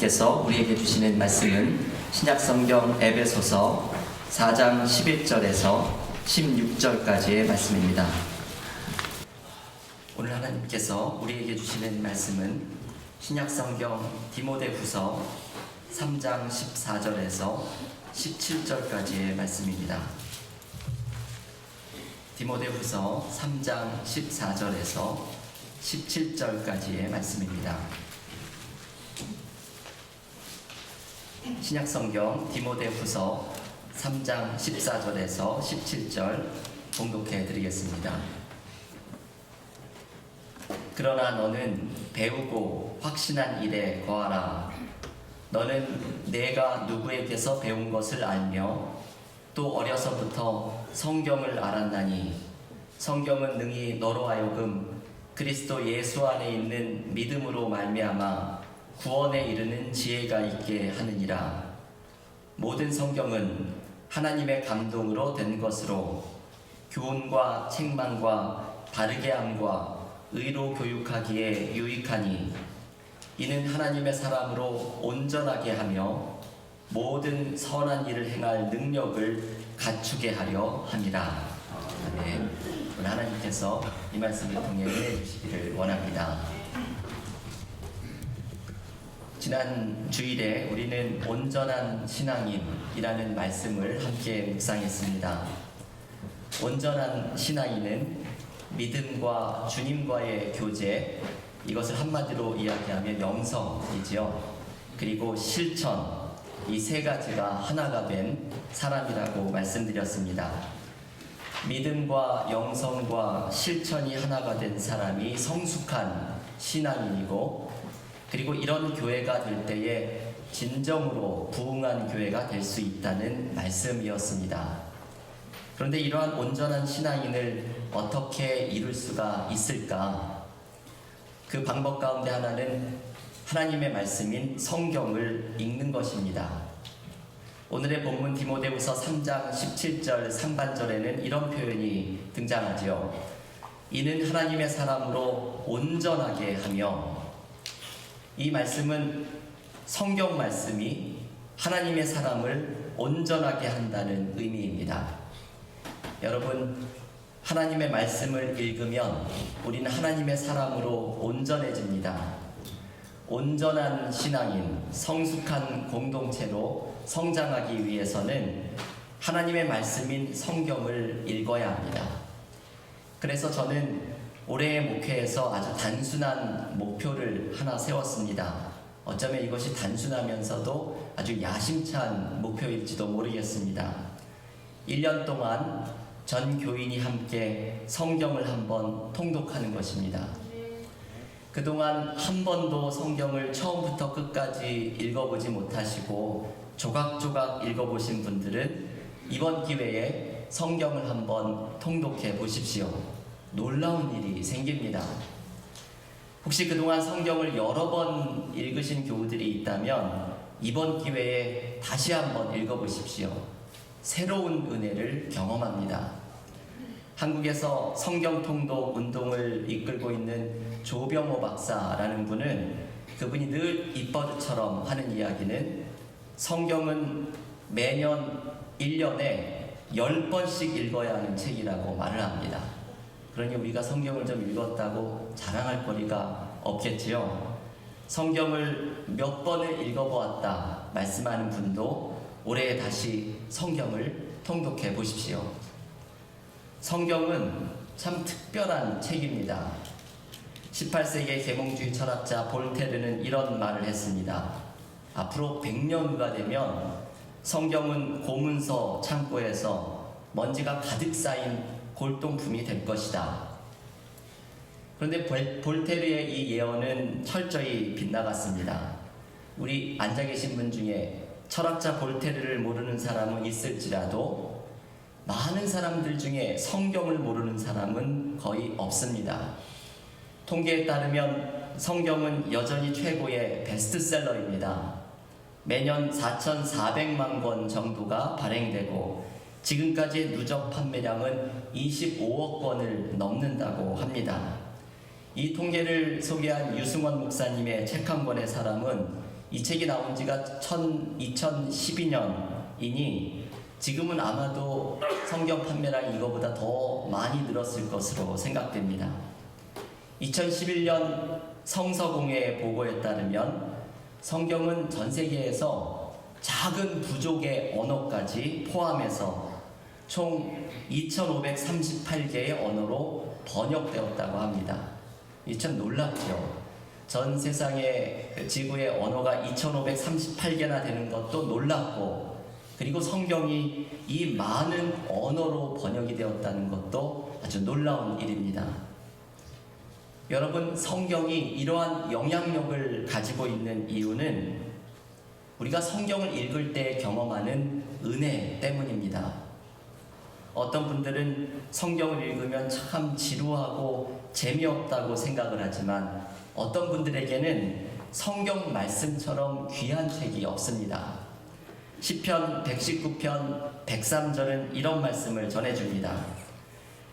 하나님께서 우리에게 주시는 말씀은 신약성경 에베소서 4장 11절에서 16절까지의 말씀입니다. 오늘 하나님께서 우리에게 주시는 말씀은 신약성경 디모데후서 3장 14절에서 17절까지의 말씀입니다. 디모데후서 3장 14절에서 17절까지의 말씀입니다. 신약성경 디모데후서 3장 14절에서 17절 봉독해 드리겠습니다. 그러나 너는 배우고 확신한 일에 거하라. 너는 내가 누구에게서 배운 것을 알며 또 어려서부터 성경을 알았나니 성경은 능히 너로 하여금 그리스도 예수 안에 있는 믿음으로 말미암아 구원에 이르는 지혜가 있게 하느니라. 모든 성경은 하나님의 감동으로 된 것으로 교훈과 책망과 바르게 함과 의로 교육하기에 유익하니 이는 하나님의 사람으로 온전하게 하며 모든 선한 일을 행할 능력을 갖추게 하려 함이라. 아멘. 오늘 하나님께서 이 말씀을 통해 은혜 주시기를 원합니다. 지난 주일에 우리는 온전한 신앙인이라는 말씀을 함께 묵상했습니다. 온전한 신앙인은 믿음과 주님과의 교제, 이것을 한마디로 이야기하면 영성이지요. 그리고 실천, 이 세 가지가 하나가 된 사람이라고 말씀드렸습니다. 믿음과 영성과 실천이 하나가 된 사람이 성숙한 신앙인이고, 그리고 이런 교회가 될 때에 진정으로 부흥한 교회가 될 수 있다는 말씀이었습니다. 그런데 이러한 온전한 신앙인을 어떻게 이룰 수가 있을까? 그 방법 가운데 하나는 하나님의 말씀인 성경을 읽는 것입니다. 오늘의 본문 디모데후서 3장 17절 상반절에는 이런 표현이 등장하지요. 이는 하나님의 사람으로 온전하게 하며, 이 말씀은 성경 말씀이 하나님의 사람을 온전하게 한다는 의미입니다. 여러분, 하나님의 말씀을 읽으면 우리는 하나님의 사람으로 온전해집니다. 온전한 신앙인, 성숙한 공동체로 성장하기 위해서는 하나님의 말씀인 성경을 읽어야 합니다. 그래서 저는 올해의 목회에서 아주 단순한 목표를 하나 세웠습니다. 어쩌면 이것이 단순하면서도 아주 야심찬 목표일지도 모르겠습니다. 1년 동안 전 교인이 함께 성경을 한번 통독하는 것입니다. 그동안 한 번도 성경을 처음부터 끝까지 읽어보지 못하시고 조각조각 읽어보신 분들은 이번 기회에 성경을 한번 통독해 보십시오. 놀라운 일이 생깁니다. 혹시 그동안 성경을 여러 번 읽으신 교우들이 있다면 이번 기회에 다시 한번 읽어보십시오. 새로운 은혜를 경험합니다. 한국에서 성경 통독 운동을 이끌고 있는 조병호 박사라는 분은, 그분이 늘 입버릇처럼 하는 이야기는 성경은 매년 1년에 10번씩 읽어야 하는 책이라고 말을 합니다. 그러니 우리가 성경을 좀 읽었다고 자랑할 거리가 없겠지요. 성경을 몇 번을 읽어보았다 말씀하는 분도 올해 다시 성경을 통독해 보십시오. 성경은 참 특별한 책입니다. 18세기의 계몽주의 철학자 볼테르는 이런 말을 했습니다. 앞으로 100년 후가 되면 성경은 고문서 창고에서 먼지가 가득 쌓인 골동품이 될 것이다. 그런데 볼테르의 이 예언은 철저히 빗나갔습니다. 우리 앉아 계신 분 중에 철학자 볼테르를 모르는 사람은 있을지라도 많은 사람들 중에 성경을 모르는 사람은 거의 없습니다. 통계에 따르면 성경은 여전히 최고의 베스트셀러입니다. 매년 4,400만 권 정도가 발행되고 지금까지의 누적 판매량은 25억 권을 넘는다고 합니다. 이 통계를 소개한 유승원 목사님의 책 한 권의 사람은 이 책이 나온 지가 2012년이니 지금은 아마도 성경 판매량이 이거보다 더 많이 늘었을 것으로 생각됩니다. 2011년 성서공회 보고에 따르면 성경은 전 세계에서 작은 부족의 언어까지 포함해서 총 2538개의 언어로 번역되었다고 합니다. 이 참 놀랍죠. 전 세상의 지구의 언어가 2538개나 되는 것도 놀랍고, 그리고 성경이 이 많은 언어로 번역이 되었다는 것도 아주 놀라운 일입니다. 여러분, 성경이 이러한 영향력을 가지고 있는 이유는 우리가 성경을 읽을 때 경험하는 은혜 때문입니다. 어떤 분들은 성경을 읽으면 참 지루하고 재미없다고 생각을 하지만 어떤 분들에게는 성경 말씀처럼 귀한 책이 없습니다. 시편 119편 103절은 이런 말씀을 전해줍니다.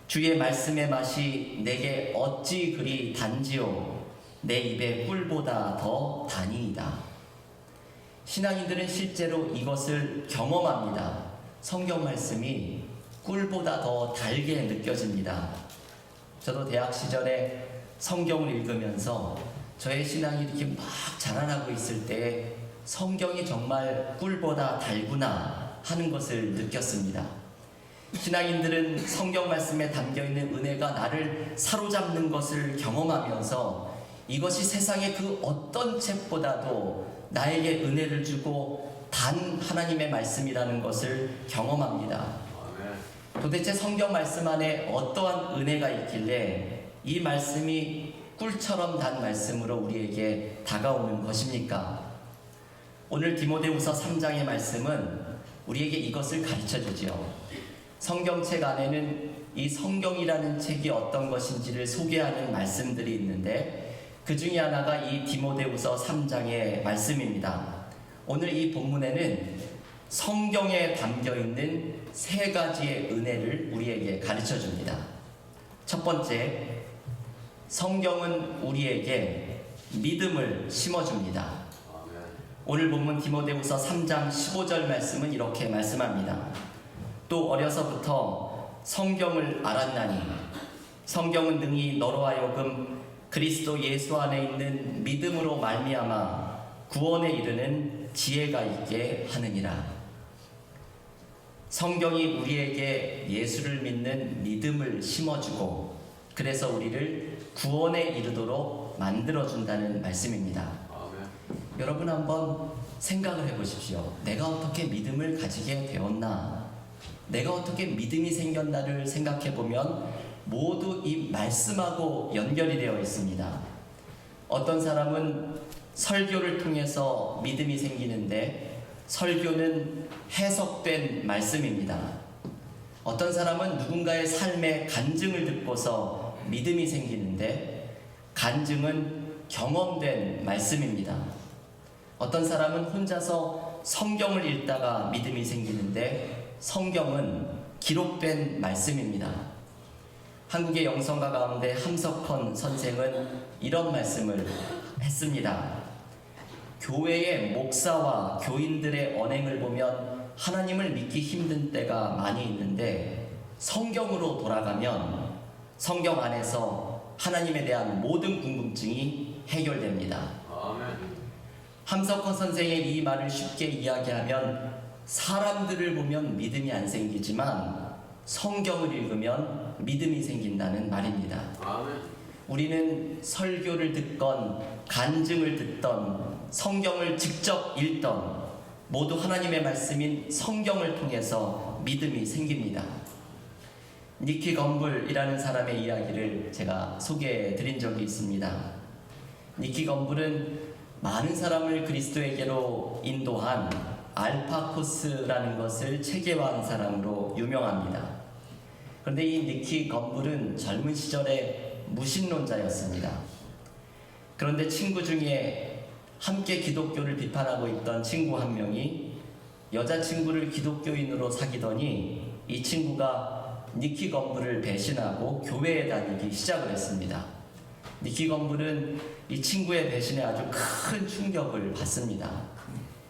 주의 말씀의 맛이 내게 어찌 그리 단지요 내 입에 꿀보다 더 다니이다. 신앙인들은 실제로 이것을 경험합니다. 성경 말씀이 꿀보다 더 달게 느껴집니다. 저도 대학 시절에 성경을 읽으면서 저의 신앙이 이렇게 막 자라나고 있을 때 성경이 정말 꿀보다 달구나 하는 것을 느꼈습니다. 신앙인들은 성경 말씀에 담겨있는 은혜가 나를 사로잡는 것을 경험하면서 이것이 세상의 그 어떤 책보다도 나에게 은혜를 주고 단 하나님의 말씀이라는 것을 경험합니다. 도대체 성경 말씀 안에 어떠한 은혜가 있길래 이 말씀이 꿀처럼 단 말씀으로 우리에게 다가오는 것입니까? 오늘 디모데후서 3장의 말씀은 우리에게 이것을 가르쳐주지요. 성경책 안에는 이 성경이라는 책이 어떤 것인지를 소개하는 말씀들이 있는데 그 중에 하나가 이 디모데후서 3장의 말씀입니다. 오늘 이 본문에는 성경에 담겨있는 세 가지의 은혜를 우리에게 가르쳐줍니다. 첫 번째, 성경은 우리에게 믿음을 심어줍니다. 오늘 본문 디모데후서 3장 15절 말씀은 이렇게 말씀합니다. 또 어려서부터 성경을 알았나니 성경은 능히 너로 하여금 그리스도 예수 안에 있는 믿음으로 말미암아 구원에 이르는 지혜가 있게 하느니라. 성경이 우리에게 예수를 믿는 믿음을 심어주고 그래서 우리를 구원에 이르도록 만들어준다는 말씀입니다. 여러분 한번 생각을 해보십시오. 내가 어떻게 믿음을 가지게 되었나? 내가 어떻게 믿음이 생겼나를 생각해보면 모두 이 말씀하고 연결이 되어 있습니다. 어떤 사람은 설교를 통해서 믿음이 생기는데 설교는 해석된 말씀입니다. 어떤 사람은 누군가의 삶의 간증을 듣고서 믿음이 생기는데 간증은 경험된 말씀입니다. 어떤 사람은 혼자서 성경을 읽다가 믿음이 생기는데 성경은 기록된 말씀입니다. 한국의 영성가 가운데 함석헌 선생은 이런 말씀을 했습니다. 교회의 목사와 교인들의 언행을 보면 하나님을 믿기 힘든 때가 많이 있는데 성경으로 돌아가면 성경 안에서 하나님에 대한 모든 궁금증이 해결됩니다. 아멘. 함석헌 선생의 이 말을 쉽게 이야기하면 사람들을 보면 믿음이 안 생기지만 성경을 읽으면 믿음이 생긴다는 말입니다. 아멘. 우리는 설교를 듣건 간증을 듣던 성경을 직접 읽던 모두 하나님의 말씀인 성경을 통해서 믿음이 생깁니다. 니키 건불이라는 사람의 이야기를 제가 소개해 드린 적이 있습니다. 니키 건불은 많은 사람을 그리스도에게로 인도한 알파 코스라는 것을 체계화한 사람으로 유명합니다. 그런데 이 니키 건불은 젊은 시절에 무신론자였습니다. 그런데 친구 중에 함께 기독교를 비판하고 있던 친구 한 명이 여자친구를 기독교인으로 사귀더니 이 친구가 니키 건불을 배신하고 교회에 다니기 시작을 했습니다. 니키 건물은 이 친구의 배신에 아주 큰 충격을 받습니다.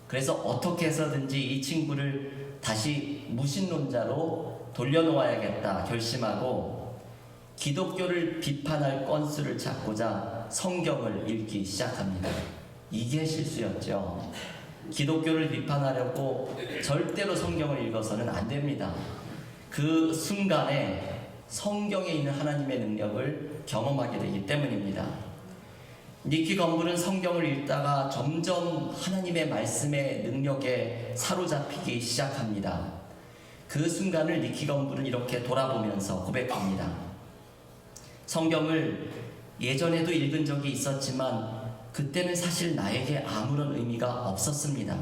그래서 어떻게 해서든지 이 친구를 다시 무신론자로 돌려놓아야겠다 결심하고 기독교를 비판할 건수를 찾고자 성경을 읽기 시작합니다. 이게 실수였죠. 기독교를 비판하려고 절대로 성경을 읽어서는 안 됩니다. 그 순간에 성경에 있는 하나님의 능력을 경험하게 되기 때문입니다. 니키 건물은 성경을 읽다가 점점 하나님의 말씀의 능력에 사로잡히기 시작합니다. 그 순간을 니키 건물은 이렇게 돌아보면서 고백합니다. 성경을 예전에도 읽은 적이 있었지만 그때는 사실 나에게 아무런 의미가 없었습니다.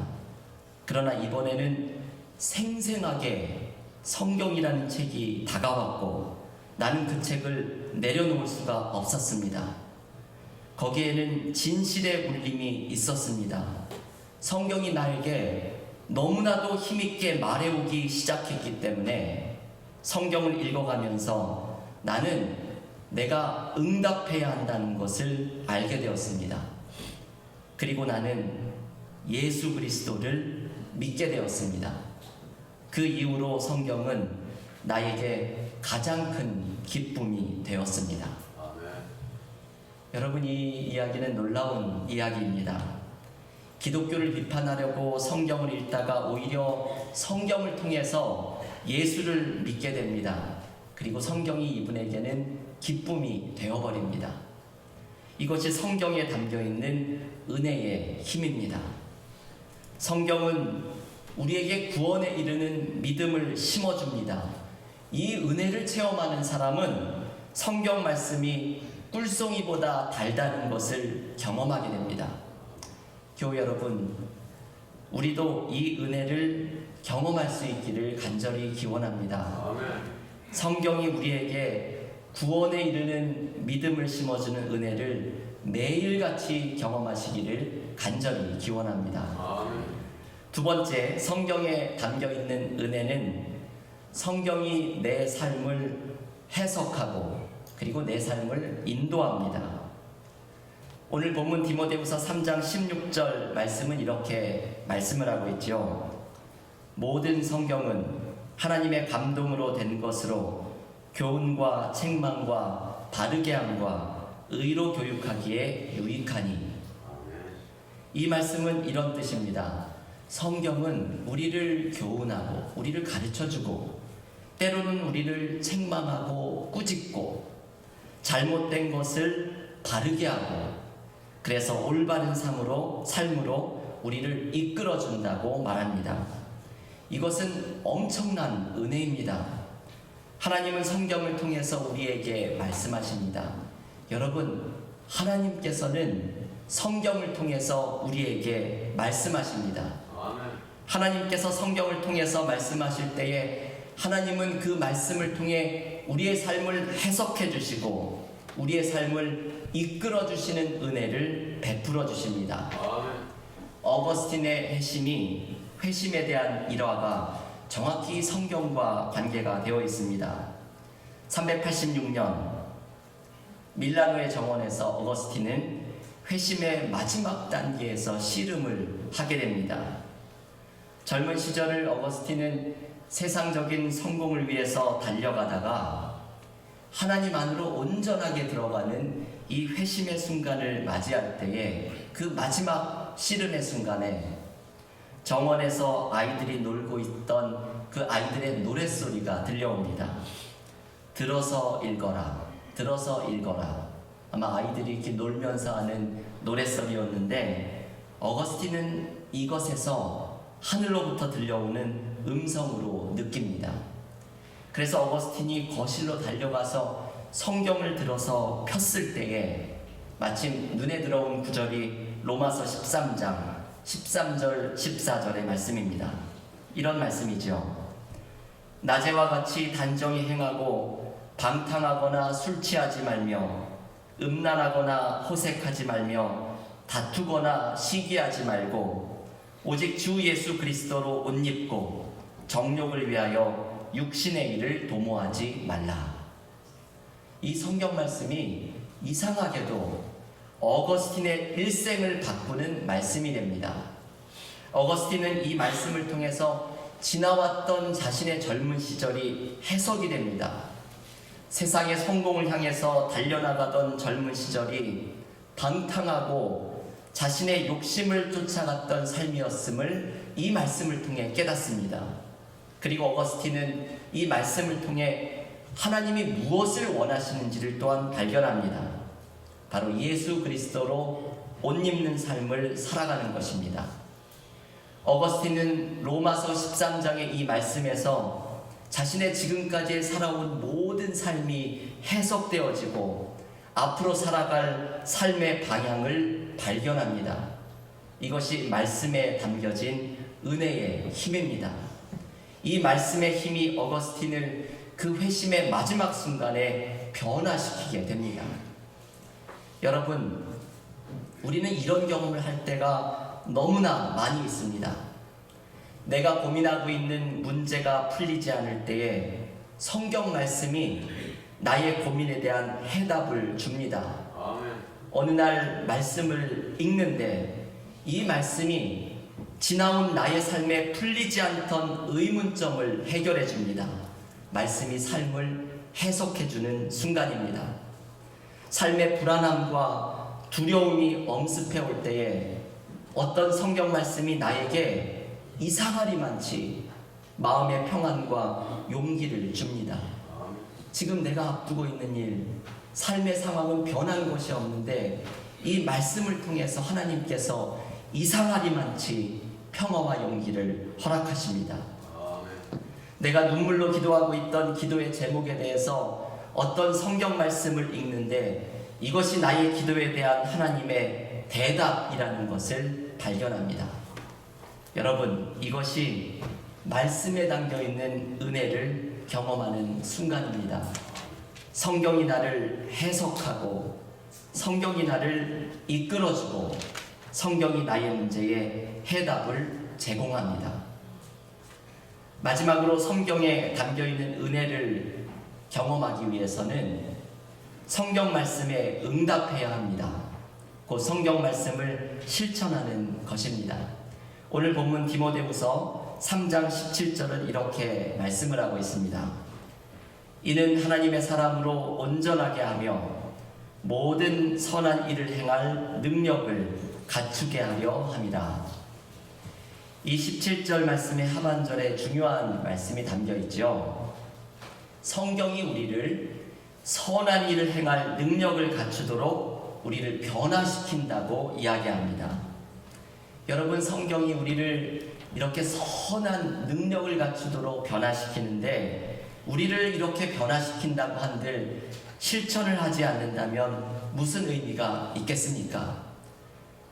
그러나 이번에는 생생하게 성경이라는 책이 다가왔고 나는 그 책을 내려놓을 수가 없었습니다. 거기에는 진실의 울림이 있었습니다. 성경이 나에게 너무나도 힘있게 말해오기 시작했기 때문에 성경을 읽어가면서 나는 내가 응답해야 한다는 것을 알게 되었습니다. 그리고 나는 예수 그리스도를 믿게 되었습니다. 그 이후로 성경은 나에게 가장 큰 기쁨이 되었습니다. 여러분, 이 이야기는 놀라운 이야기입니다. 기독교를 비판하려고 성경을 읽다가 오히려 성경을 통해서 예수를 믿게 됩니다. 그리고 성경이 이분에게는 기쁨이 되어버립니다. 이것이 성경에 담겨있는 은혜의 힘입니다. 성경은 우리에게 구원에 이르는 믿음을 심어줍니다. 이 은혜를 체험하는 사람은 성경 말씀이 꿀송이보다 달다는 것을 경험하게 됩니다. 교회 여러분, 우리도 이 은혜를 경험할 수 있기를 간절히 기원합니다. 성경이 우리에게 구원에 이르는 믿음을 심어주는 은혜를 매일같이 경험하시기를 간절히 기원합니다. 두 번째, 성경에 담겨있는 은혜는 성경이 내 삶을 해석하고 그리고 내 삶을 인도합니다. 오늘 본문 디모데후서 3장 16절 말씀은 이렇게 말씀을 하고 있죠. 모든 성경은 하나님의 감동으로 된 것으로 교훈과 책망과 바르게 함과 의로 교육하기에 유익하니. 이 말씀은 이런 뜻입니다. 성경은 우리를 교훈하고 우리를 가르쳐주고 때로는 우리를 책망하고 꾸짖고 잘못된 것을 바르게 하고 그래서 올바른 삶으로 우리를 이끌어준다고 말합니다. 이것은 엄청난 은혜입니다. 하나님은 성경을 통해서 우리에게 말씀하십니다. 여러분, 하나님께서는 성경을 통해서 우리에게 말씀하십니다. 하나님께서 성경을 통해서 말씀하실 때에 하나님은 그 말씀을 통해 우리의 삶을 해석해 주시고 우리의 삶을 이끌어 주시는 은혜를 베풀어 주십니다. 어거스틴의 회심에 대한 일화가 정확히 성경과 관계가 되어 있습니다. 386년 밀라노의 정원에서 어거스틴은 회심의 마지막 단계에서 씨름을 하게 됩니다. 젊은 시절을 어거스틴은 세상적인 성공을 위해서 달려가다가 하나님 안으로 온전하게 들어가는 이 회심의 순간을 맞이할 때에 그 마지막 씨름의 순간에 정원에서 아이들이 놀고 있던 그 아이들의 노랫소리가 들려옵니다. 들어서 읽어라, 들어서 읽어라. 아마 아이들이 이렇게 놀면서 하는 노랫소리였는데 어거스틴은 이것에서 하늘로부터 들려오는 음성으로 느낍니다. 그래서 어거스틴이 거실로 달려가서 성경을 들어서 폈을 때에 마침 눈에 들어온 구절이 로마서 13장 13절 14절의 말씀입니다. 이런 말씀이죠. 낮에와 같이 단정히 행하고 방탕하거나 술 취하지 말며 음란하거나 호색하지 말며 다투거나 시기하지 말고 오직 주 예수 그리스도로 옷 입고 정욕을 위하여 육신의 일을 도모하지 말라. 이 성경 말씀이 이상하게도 어거스틴의 일생을 바꾸는 말씀이 됩니다. 어거스틴은 이 말씀을 통해서 지나왔던 자신의 젊은 시절이 해석이 됩니다. 세상의 성공을 향해서 달려나가던 젊은 시절이 방탕하고 자신의 욕심을 쫓아갔던 삶이었음을 이 말씀을 통해 깨닫습니다. 그리고 어거스틴은 이 말씀을 통해 하나님이 무엇을 원하시는지를 또한 발견합니다. 바로 예수 그리스도로 옷 입는 삶을 살아가는 것입니다. 어거스틴은 로마서 13장의 이 말씀에서 자신의 지금까지 살아온 모든 삶이 해석되어지고 앞으로 살아갈 삶의 방향을 발견합니다. 이것이 말씀에 담겨진 은혜의 힘입니다. 이 말씀의 힘이 어거스틴을 그 회심의 마지막 순간에 변화시키게 됩니다. 여러분, 우리는 이런 경험을 할 때가 너무나 많이 있습니다. 내가 고민하고 있는 문제가 풀리지 않을 때에 성경 말씀이 나의 고민에 대한 해답을 줍니다. 어느 날 말씀을 읽는데 이 말씀이 지나온 나의 삶에 풀리지 않던 의문점을 해결해 줍니다. 말씀이 삶을 해석해 주는 순간입니다. 삶의 불안함과 두려움이 엄습해 올 때에 어떤 성경 말씀이 나에게 이상하리만치 마음의 평안과 용기를 줍니다. 지금 내가 앞두고 있는 일, 삶의 상황은 변한 것이 없는데 이 말씀을 통해서 하나님께서 이상하리만치 평화와 용기를 허락하십니다. 내가 눈물로 기도하고 있던 기도의 제목에 대해서 어떤 성경 말씀을 읽는데 이것이 나의 기도에 대한 하나님의 대답이라는 것을 발견합니다. 여러분, 이것이 말씀에 담겨있는 은혜를 경험하는 순간입니다. 성경이 나를 해석하고 성경이 나를 이끌어주고 성경이 나의 문제에 해답을 제공합니다. 마지막으로 성경에 담겨있는 은혜를 경험하기 위해서는 성경 말씀에 응답해야 합니다. 곧 성경 말씀을 실천하는 것입니다. 오늘 본문 디모데후서 3장 17절은 이렇게 말씀을 하고 있습니다. 이는 하나님의 사람으로 온전하게 하며 모든 선한 일을 행할 능력을 갖추게 하려 함이라. 이 17절 말씀의 하반절에 중요한 말씀이 담겨 있죠. 성경이 우리를 선한 일을 행할 능력을 갖추도록 우리를 변화시킨다고 이야기합니다. 여러분, 성경이 우리를 이렇게 선한 능력을 갖추도록 변화시키는데 우리를 이렇게 변화시킨다고 한들 실천을 하지 않는다면 무슨 의미가 있겠습니까?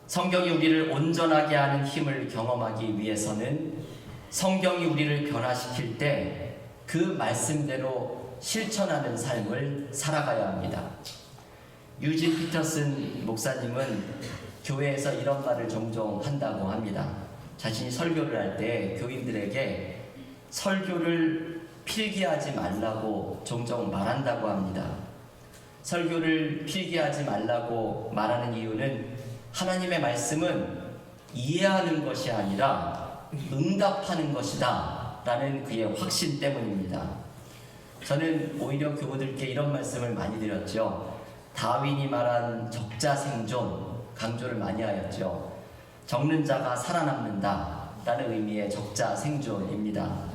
성경이 우리를 온전하게 하는 힘을 경험하기 위해서는 성경이 우리를 변화시킬 때 그 말씀대로 실천하는 삶을 살아가야 합니다. 유진 피터슨 목사님은 교회에서 이런 말을 종종 한다고 합니다. 자신이 설교를 할 때 교인들에게 설교를 필기하지 말라고 종종 말한다고 합니다. 설교를 필기하지 말라고 말하는 이유는 하나님의 말씀은 이해하는 것이 아니라 응답하는 것이다 라는 그의 확신 때문입니다. 저는 오히려 교우들께 이런 말씀을 많이 드렸죠. 다윈이 말한 적자생존 강조를 많이 하였죠. 적는 자가 살아남는다 라는 의미의 적자생존입니다.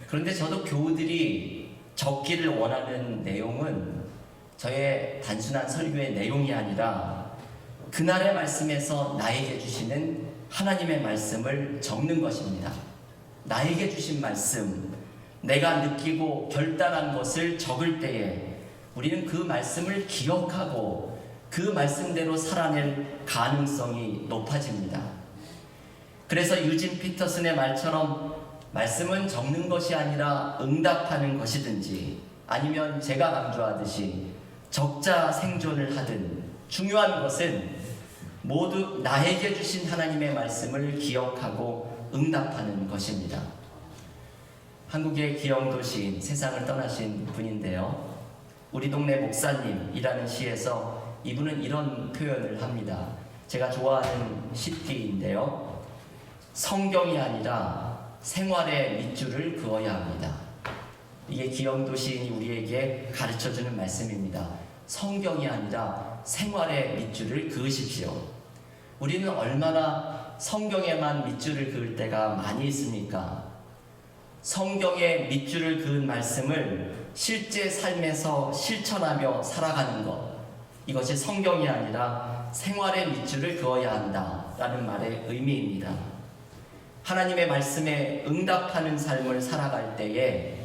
그런데 저도 교우들이 적기를 원하는 내용은 저의 단순한 설교의 내용이 아니라 그날의 말씀에서 나에게 주시는 하나님의 말씀을 적는 것입니다. 나에게 주신 말씀, 내가 느끼고 결단한 것을 적을 때에 우리는 그 말씀을 기억하고 그 말씀대로 살아낼 가능성이 높아집니다. 그래서 유진 피터슨의 말처럼 말씀은 적는 것이 아니라 응답하는 것이든지 아니면 제가 강조하듯이 적자 생존을 하든 중요한 것은 모두 나에게 주신 하나님의 말씀을 기억하고 응답하는 것입니다. 한국의 기영도시인 세상을 떠나신 분인데요. 우리 동네 목사님이라는 시에서 이분은 이런 표현을 합니다. 제가 좋아하는 시띠인데요. 성경이 아니라 생활의 밑줄을 그어야 합니다. 이게 기영도 시인이 우리에게 가르쳐주는 말씀입니다. 성경이 아니라 생활의 밑줄을 그으십시오. 우리는 얼마나 성경에만 밑줄을 그을 때가 많이 있습니까? 성경의 밑줄을 그은 말씀을 실제 삶에서 실천하며 살아가는 것, 이것이 성경이 아니라 생활의 밑줄을 그어야 한다라는 말의 의미입니다. 하나님의 말씀에 응답하는 삶을 살아갈 때에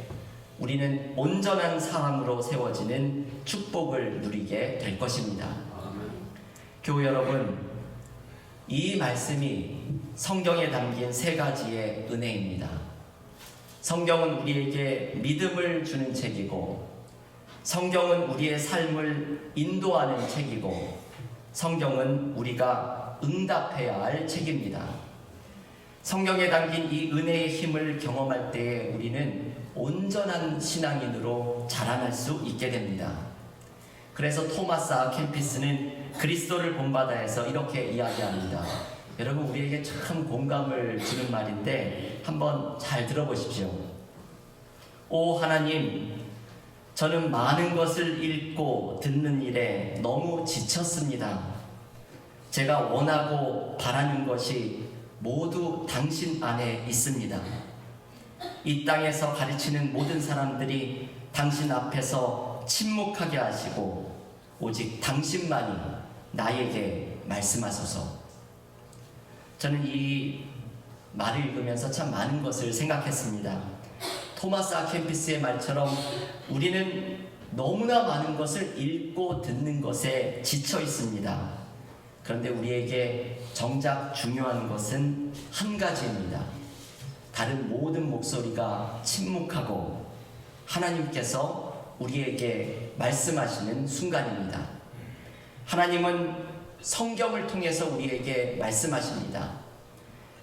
우리는 온전한 사람으로 세워지는 축복을 누리게 될 것입니다. 교우 여러분, 이 말씀이 성경에 담긴 세 가지의 은혜입니다. 성경은 우리에게 믿음을 주는 책이고, 성경은 우리의 삶을 인도하는 책이고, 성경은 우리가 응답해야 할 책입니다. 성경에 담긴 이 은혜의 힘을 경험할 때에 우리는 온전한 신앙인으로 자라날 수 있게 됩니다. 그래서 토마스 아 캠피스는 그리스도를 본받아에서 이렇게 이야기합니다. 여러분, 우리에게 참 공감을 주는 말인데 한번 잘 들어보십시오. 오 하나님, 저는 많은 것을 읽고 듣는 일에 너무 지쳤습니다. 제가 원하고 바라는 것이 모두 당신 안에 있습니다. 이 땅에서 가르치는 모든 사람들이 당신 앞에서 침묵하게 하시고 오직 당신만이 나에게 말씀하소서. 저는 이 말을 읽으면서 참 많은 것을 생각했습니다. 토마스 아 캠피스의 말처럼 우리는 너무나 많은 것을 읽고 듣는 것에 지쳐 있습니다. 그런데 우리에게 정작 중요한 것은 한 가지입니다. 다른 모든 목소리가 침묵하고 하나님께서 우리에게 말씀하시는 순간입니다. 하나님은 성경을 통해서 우리에게 말씀하십니다.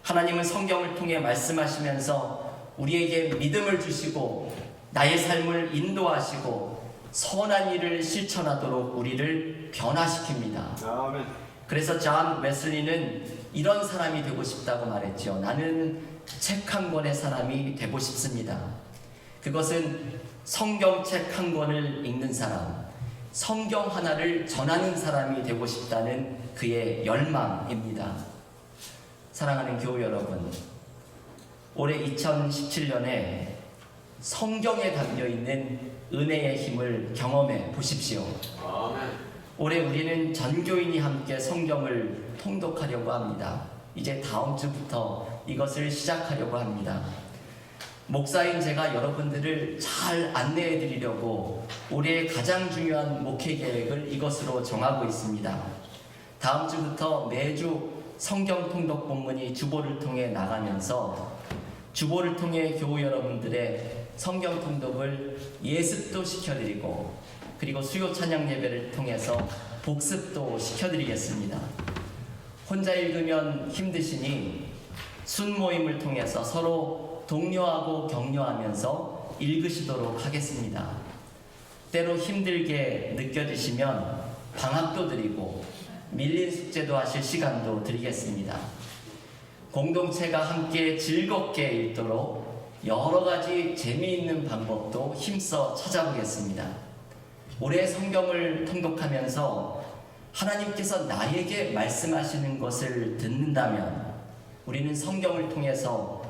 하나님은 성경을 통해 말씀하시면서 우리에게 믿음을 주시고 나의 삶을 인도하시고 선한 일을 실천하도록 우리를 변화시킵니다. 아멘. 그래서 존 웨슬리는 이런 사람이 되고 싶다고 말했죠. 나는 책 한 권의 사람이 되고 싶습니다. 그것은 성경책 한 권을 읽는 사람, 성경 하나를 전하는 사람이 되고 싶다는 그의 열망입니다. 사랑하는 교우 여러분, 올해 2017년에 성경에 담겨있는 은혜의 힘을 경험해 보십시오. 아멘. 올해 우리는 전교인이 함께 성경을 통독하려고 합니다. 이제 다음 주부터 이것을 시작하려고 합니다. 목사인 제가 여러분들을 잘 안내해 드리려고 올해의 가장 중요한 목회 계획을 이것으로 정하고 있습니다. 다음 주부터 매주 성경 통독 본문이 주보를 통해 나가면서 주보를 통해 교우 여러분들의 성경 통독을 예습도 시켜드리고 그리고 수요 찬양 예배를 통해서 복습도 시켜드리겠습니다. 혼자 읽으면 힘드시니 순모임을 통해서 서로 독려하고 격려하면서 읽으시도록 하겠습니다. 때로 힘들게 느껴지시면 방학도 드리고 밀린 숙제도 하실 시간도 드리겠습니다. 공동체가 함께 즐겁게 읽도록 여러 가지 재미있는 방법도 힘써 찾아보겠습니다. 올해 성경을 통독하면서 하나님께서 나에게 말씀하시는 것을 듣는다면 우리는 성경을 통해서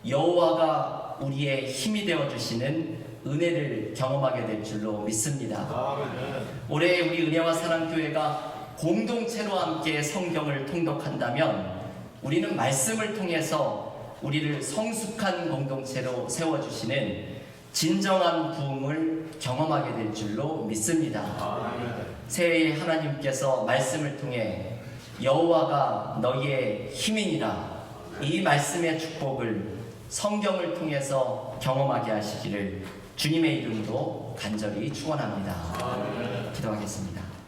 여호와가 우리의 힘이 되어주시는 은혜를 경험하게 될 줄로 믿습니다. 아멘. 올해 우리 은혜와 사랑교회가 공동체로 함께 성경을 통독한다면 우리는 말씀을 통해서 우리를 성숙한 공동체로 세워주시는 진정한 부흥을 경험하게 될 줄로 믿습니다. 아멘. 새해에 하나님께서 말씀을 통해 여호와가 너희의 힘이니라 이 말씀의 축복을 성경을 통해서 경험하게 하시기를 주님의 이름으로 간절히 축원합니다. 아멘. 기도하겠습니다.